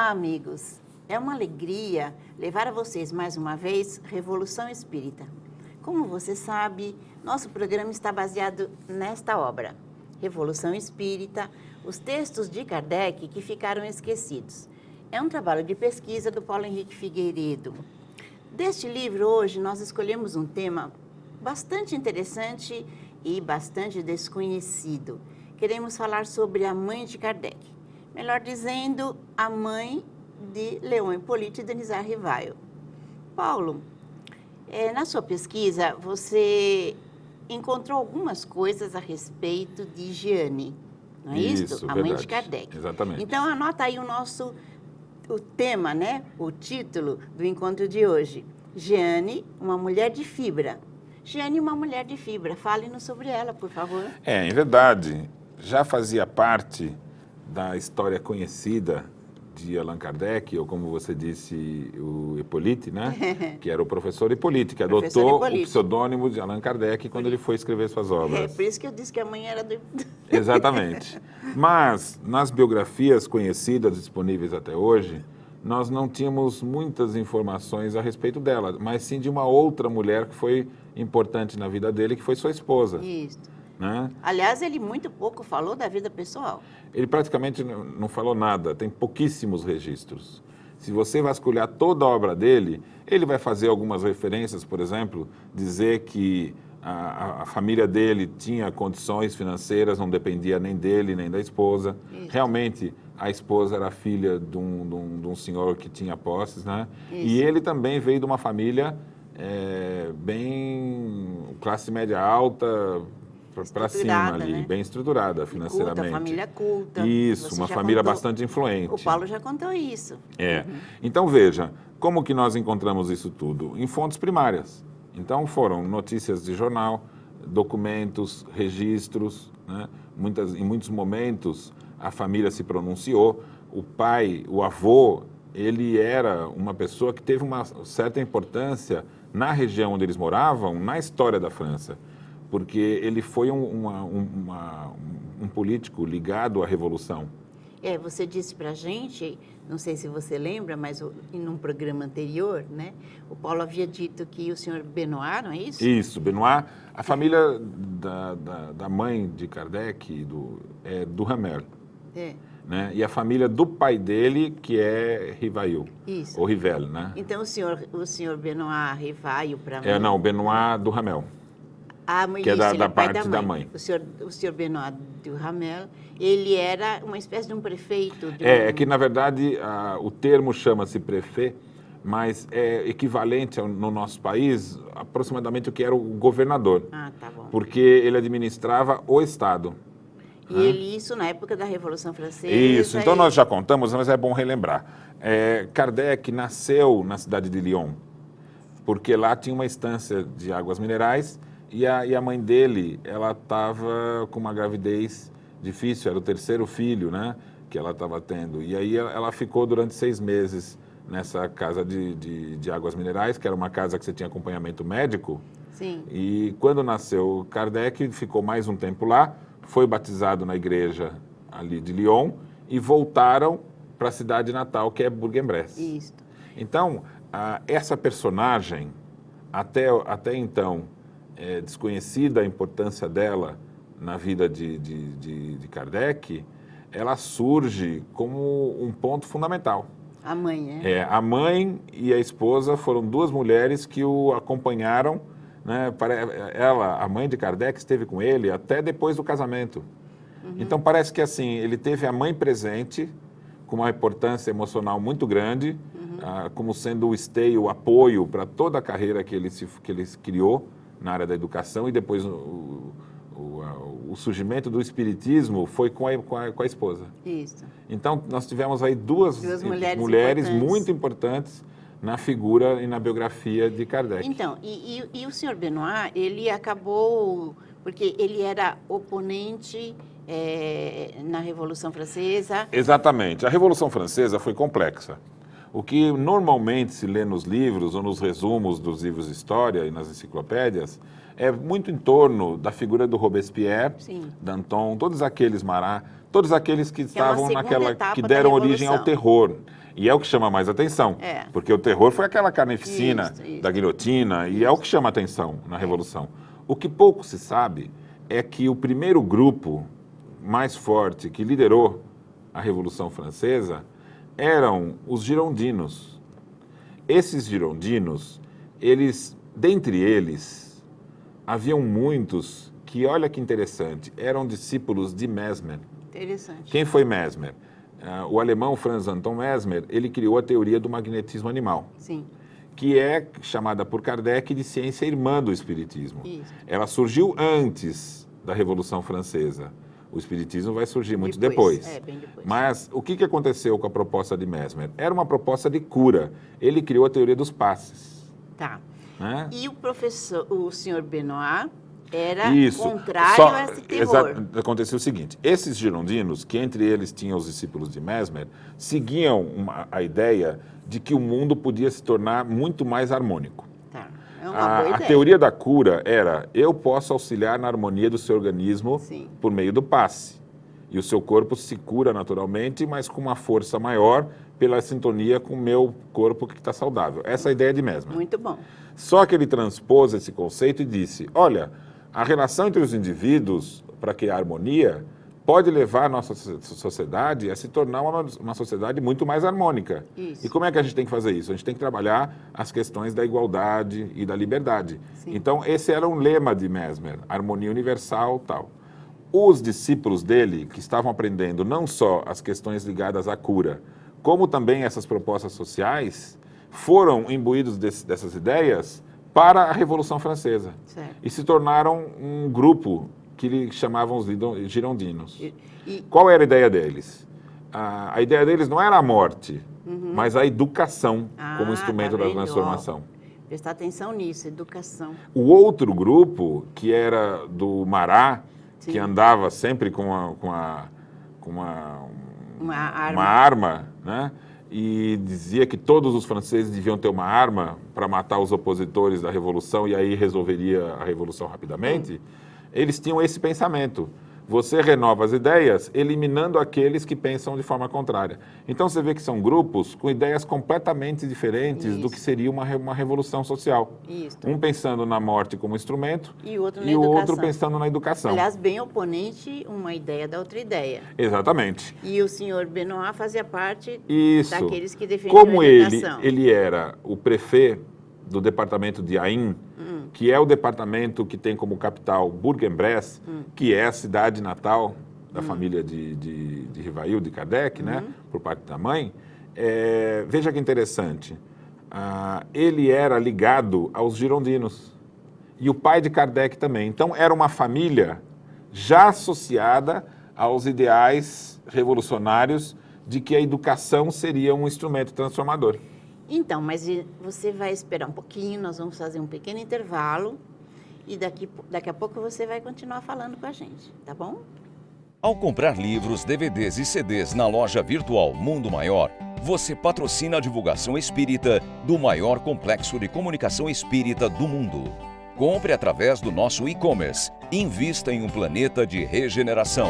Olá, amigos. É uma alegria levar a vocês mais uma vez Revolução Espírita. Como você sabe, nosso programa está baseado nesta obra, Revolução Espírita, os textos de Kardec que ficaram esquecidos. É um trabalho de pesquisa do Paulo Henrique Figueiredo. Deste livro, hoje, nós escolhemos um tema bastante interessante e bastante desconhecido. Queremos falar sobre a mãe de Kardec. Melhor dizendo, a mãe de Leon Hippolyte e Denisard Rivaio. Paulo, na sua pesquisa, você encontrou algumas coisas a respeito de Jeanne, não é isso? A mãe de Kardec. Exatamente. Então, anota aí o tema, né? O título do encontro de hoje. Jeanne, uma mulher de fibra. Jeanne, uma mulher de fibra. Fale-nos sobre ela, por favor. Em verdade, já fazia parte da história conhecida de Allan Kardec, ou como você disse, o Hippolyte, né? Que era o professor Hippolyte, que adotou o pseudônimo de Allan Kardec quando ele foi escrever suas obras. É, por isso que eu disse que a mãe era do... Exatamente. Mas, nas biografias conhecidas disponíveis até hoje, nós não tínhamos muitas informações a respeito dela, mas sim de uma outra mulher que foi importante na vida dele, que foi sua esposa. Isso. Né? Aliás, ele muito pouco falou da vida pessoal. Ele praticamente não falou nada, tem pouquíssimos registros. Se você vasculhar toda a obra dele, ele vai fazer algumas referências, por exemplo, dizer que a família dele tinha condições financeiras, não dependia nem dele, nem da esposa. Isso. Realmente, a esposa era filha de um senhor que tinha posses, né? E ele também veio de uma família bem classe média alta, para cima ali, né? Bem estruturada financeiramente. Culta, família culta. Isso, uma família bastante influente. O Paulo já contou isso. Então, veja, como que nós encontramos isso tudo? Em fontes primárias. Então, foram notícias de jornal, documentos, registros, né? Em muitos momentos, a família se pronunciou. O pai, o avô, ele era uma pessoa que teve uma certa importância na região onde eles moravam, na história da França, porque ele foi um político ligado à Revolução. Você disse para a gente, não sei se você lembra, mas em um programa anterior, né, o Paulo havia dito que o senhor Benoit, não é isso? Isso, Benoit, a família da mãe de Kardec, é do Hamel. Né? E a família do pai dele, que é Rivail, ou Rivel, né? Então, o senhor Benoit Rivail para mim... Não, Benoit do Hamel. Que é da parte da mãe. O senhor Benoit do Hamel, ele era uma espécie de um prefeito. É que, na verdade, o termo chama-se prefet, mas é equivalente no nosso país, aproximadamente o que era o governador. Ah, tá bom. Porque ele administrava o Estado. E isso na época da Revolução Francesa. Isso, então nós já contamos, mas é bom relembrar. Kardec nasceu na cidade de Lyon, porque lá tinha uma estância de águas minerais. E a mãe dele, ela estava com uma gravidez difícil, era o terceiro filho, né, que ela estava tendo. E aí ela ficou durante 6 meses nessa casa de águas minerais, que era uma casa que você tinha acompanhamento médico. Sim. E quando nasceu Kardec, ficou mais um tempo lá, foi batizado na igreja ali de Lyon e voltaram para a cidade natal, que é Bourg-en-Bresse. Isso. Então, essa personagem, até então, desconhecida a importância dela na vida de Kardec, ela surge como um ponto fundamental. A mãe, né? A mãe e a esposa foram 2 mulheres que o acompanharam, né? A mãe de Kardec, esteve com ele até depois do casamento. Então, parece que assim, ele teve a mãe presente, com uma importância emocional muito grande, como sendo o esteio, o apoio para toda a carreira que ele criou na área da educação, e depois o surgimento do espiritismo foi com a esposa. Isso. Então, nós tivemos aí duas mulheres muito importantes na figura e na biografia de Kardec. Então, e o senhor Benoit, ele acabou, porque ele era oponente na Revolução Francesa. Exatamente. A Revolução Francesa foi complexa, O que normalmente se lê nos livros ou nos resumos dos livros de história e nas enciclopédias é muito em torno da figura do Robespierre, Sim. Danton, todos aqueles Marat, todos aqueles que é uma estavam segunda naquela, etapa que da deram origem ao Revolução. terror. E é o que chama mais atenção, É. porque o terror foi aquela carnificina Isso. da guilhotina e é o que chama atenção na Revolução. O que pouco se sabe é que o primeiro grupo mais forte que liderou a Revolução Francesa eram os girondinos. Esses girondinos, dentre eles, haviam muitos que, olha que interessante, eram discípulos de Mesmer. Interessante. Quem foi Mesmer? O alemão Franz Anton Mesmer, ele criou a teoria do magnetismo animal, Sim. que é chamada por Kardec de ciência irmã do espiritismo. Isso. Ela surgiu antes da Revolução Francesa. O espiritismo vai surgir muito depois. Bem depois. Mas o que aconteceu com a proposta de Mesmer? Era uma proposta de cura. Ele criou a teoria dos passes. Tá. Né? E o senhor Benoit era Isso. contrário a esse terror. Aconteceu o seguinte, esses girondinos, que entre eles tinham os discípulos de Mesmer, seguiam a ideia de que o mundo podia se tornar muito mais harmônico. Tá. É uma boa A ideia. teoria da cura era, eu posso auxiliar na harmonia do seu organismo Sim. por meio do passe. E o seu corpo se cura naturalmente, mas com uma força maior pela sintonia com o meu corpo que está saudável. Essa é a ideia de Mesmer. Muito bom. Só que ele transpôs esse conceito e disse, olha, a relação entre os indivíduos, para criar harmonia, pode levar a nossa sociedade a se tornar uma sociedade muito mais harmônica. Isso. E como é que a gente tem que fazer isso? A gente tem que trabalhar as questões da igualdade e da liberdade. Sim. Então, esse era um lema de Mesmer, harmonia universal, tal. Os discípulos dele, que estavam aprendendo não só as questões ligadas à cura, como também essas propostas sociais, foram imbuídos dessas ideias para a Revolução Francesa. Certo. E se tornaram um grupo que eles chamavam os girondinos. E- Qual era a ideia deles? A ideia deles não era a morte, mas a educação como instrumento tá da vendo? transformação. Ó, prestar atenção nisso, educação. O outro grupo, que era do Marat, Sim. que andava sempre com Uma arma. uma arma, né? E dizia que todos os franceses deviam ter uma arma para matar os opositores da Revolução e aí resolveria a Revolução rapidamente. Eles tinham esse pensamento. Você renova as ideias, eliminando aqueles que pensam de forma contrária. Então você vê que são grupos com ideias completamente diferentes do Isso. que seria uma revolução social. Isso. Um pensando na morte como instrumento E o outro na e o educação. outro pensando na educação. Aliás, bem oponente uma ideia da outra ideia. Exatamente. E o senhor Benoit fazia parte Isso. daqueles que defendiam Como a educação. ele era o prefeito do departamento de Ain, que é o departamento que tem como capital Bourg-en-Bresse, que é a cidade natal da família de Rivail, de Kardec, né, por parte da mãe. Veja que interessante, ele era ligado aos girondinos e o pai de Kardec também. Então era uma família já associada aos ideais revolucionários de que a educação seria um instrumento transformador. Então, mas você vai esperar um pouquinho, nós vamos fazer um pequeno intervalo e daqui a pouco você vai continuar falando com a gente, tá bom? Ao comprar livros, DVDs e CDs na loja virtual Mundo Maior, você patrocina a divulgação espírita do maior complexo de comunicação espírita do mundo. Compre através do nosso e-commerce. Invista em um planeta de regeneração.